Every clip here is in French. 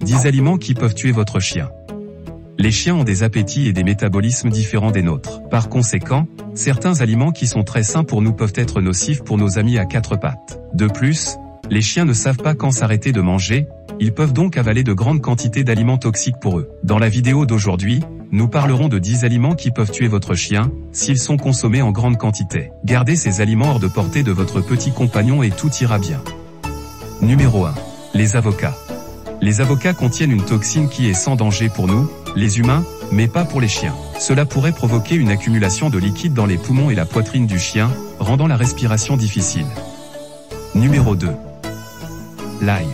10 aliments qui peuvent tuer votre chien. Les chiens ont des appétits et des métabolismes différents des nôtres. Par conséquent, certains aliments qui sont très sains pour nous peuvent être nocifs pour nos amis à quatre pattes. De plus, les chiens ne savent pas quand s'arrêter de manger, ils peuvent donc avaler de grandes quantités d'aliments toxiques pour eux. Dans la vidéo d'aujourd'hui, nous parlerons de 10 aliments qui peuvent tuer votre chien, s'ils sont consommés en grande quantité. Gardez ces aliments hors de portée de votre petit compagnon et tout ira bien. Numéro 1. Les avocats. Les avocats contiennent une toxine qui est sans danger pour nous, les humains, mais pas pour les chiens. Cela pourrait provoquer une accumulation de liquide dans les poumons et la poitrine du chien, rendant la respiration difficile. Numéro 2. L'ail.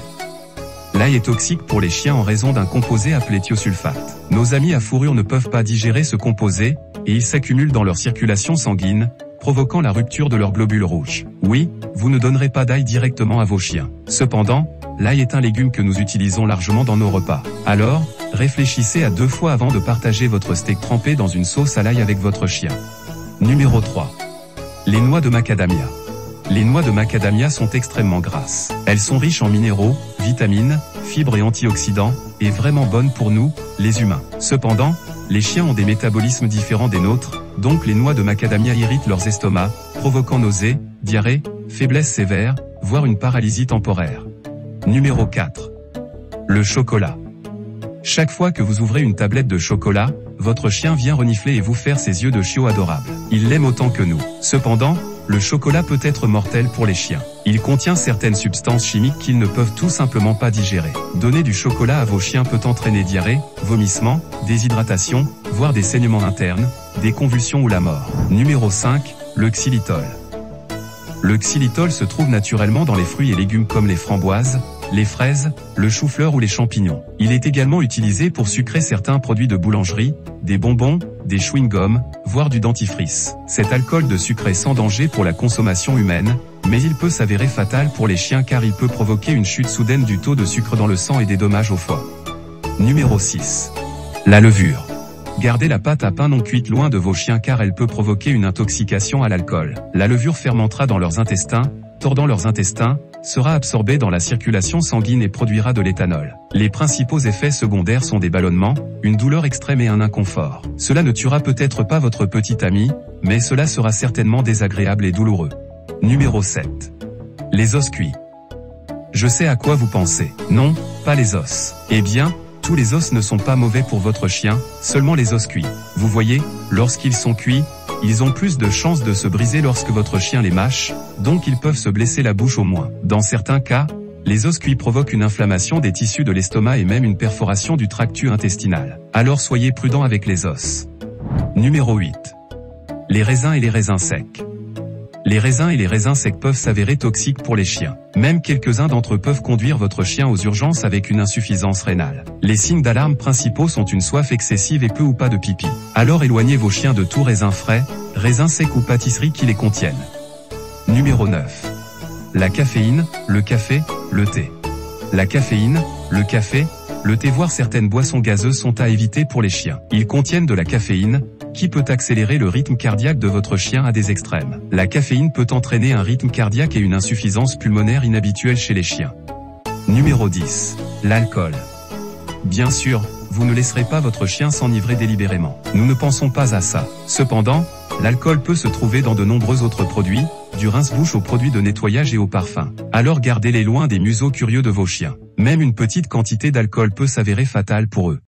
L'ail est toxique pour les chiens en raison d'un composé appelé thiosulfate. Nos amis à fourrure ne peuvent pas digérer ce composé, et il s'accumule dans leur circulation sanguine, provoquant la rupture de leurs globules rouges. Oui, vous ne donnerez pas d'ail directement à vos chiens. Cependant, l'ail est un légume que nous utilisons largement dans nos repas. Alors, réfléchissez à 2 fois avant de partager votre steak trempé dans une sauce à l'ail avec votre chien. Numéro 3. Les noix de macadamia. Les noix de macadamia sont extrêmement grasses. Elles sont riches en minéraux, vitamines, fibres et antioxydants, et vraiment bonnes pour nous, les humains. Cependant, les chiens ont des métabolismes différents des nôtres, donc les noix de macadamia irritent leurs estomacs, provoquant nausées, diarrhée, faiblesse sévère, voire une paralysie temporaire. Numéro 4. Le chocolat. Chaque fois que vous ouvrez une tablette de chocolat, votre chien vient renifler et vous faire ses yeux de chiot adorables. Il l'aime autant que nous. Cependant, le chocolat peut être mortel pour les chiens. Il contient certaines substances chimiques qu'ils ne peuvent tout simplement pas digérer. Donner du chocolat à vos chiens peut entraîner diarrhée, vomissements, déshydratation, voire des saignements internes, des convulsions ou la mort. Numéro 5, le xylitol. Le xylitol se trouve naturellement dans les fruits et légumes comme les framboises, les fraises, le chou-fleur ou les champignons. Il est également utilisé pour sucrer certains produits de boulangerie, des bonbons, des chewing-gums, voire du dentifrice. Cet alcool de sucre est sans danger pour la consommation humaine, mais il peut s'avérer fatal pour les chiens car il peut provoquer une chute soudaine du taux de sucre dans le sang et des dommages au foie. Numéro 6. La levure. Gardez la pâte à pain non cuite loin de vos chiens car elle peut provoquer une intoxication à l'alcool. La levure fermentera dans leurs intestins, tordant leurs intestins, sera absorbée dans la circulation sanguine et produira de l'éthanol. Les principaux effets secondaires sont des ballonnements, une douleur extrême et un inconfort. Cela ne tuera peut-être pas votre petit ami, mais cela sera certainement désagréable et douloureux. Numéro 7. Les os cuits. Je sais à quoi vous pensez. Non, pas les os. Eh bien, tous les os ne sont pas mauvais pour votre chien, seulement les os cuits. Vous voyez, lorsqu'ils sont cuits, ils ont plus de chances de se briser lorsque votre chien les mâche, donc ils peuvent se blesser la bouche au moins. Dans certains cas, les os cuits provoquent une inflammation des tissus de l'estomac et même une perforation du tractus intestinal. Alors soyez prudent avec les os. Numéro 8. Les raisins et les raisins secs. Les raisins et les raisins secs peuvent s'avérer toxiques pour les chiens. Même quelques-uns d'entre eux peuvent conduire votre chien aux urgences avec une insuffisance rénale. Les signes d'alarme principaux sont une soif excessive et peu ou pas de pipi. Alors éloignez vos chiens de tout raisin frais, raisins secs ou pâtisseries qui les contiennent. Numéro 9. La caféine, le café, le thé. La caféine, le café, le thé voire certaines boissons gazeuses sont à éviter pour les chiens. Ils contiennent de la caféine, qui peut accélérer le rythme cardiaque de votre chien à des extrêmes. La caféine peut entraîner un rythme cardiaque et une insuffisance pulmonaire inhabituelle chez les chiens. Numéro 10. L'alcool. Bien sûr, vous ne laisserez pas votre chien s'enivrer délibérément. Nous ne pensons pas à ça. Cependant, l'alcool peut se trouver dans de nombreux autres produits, du rince-bouche aux produits de nettoyage et aux parfums. Alors gardez-les loin des museaux curieux de vos chiens. Même une petite quantité d'alcool peut s'avérer fatale pour eux.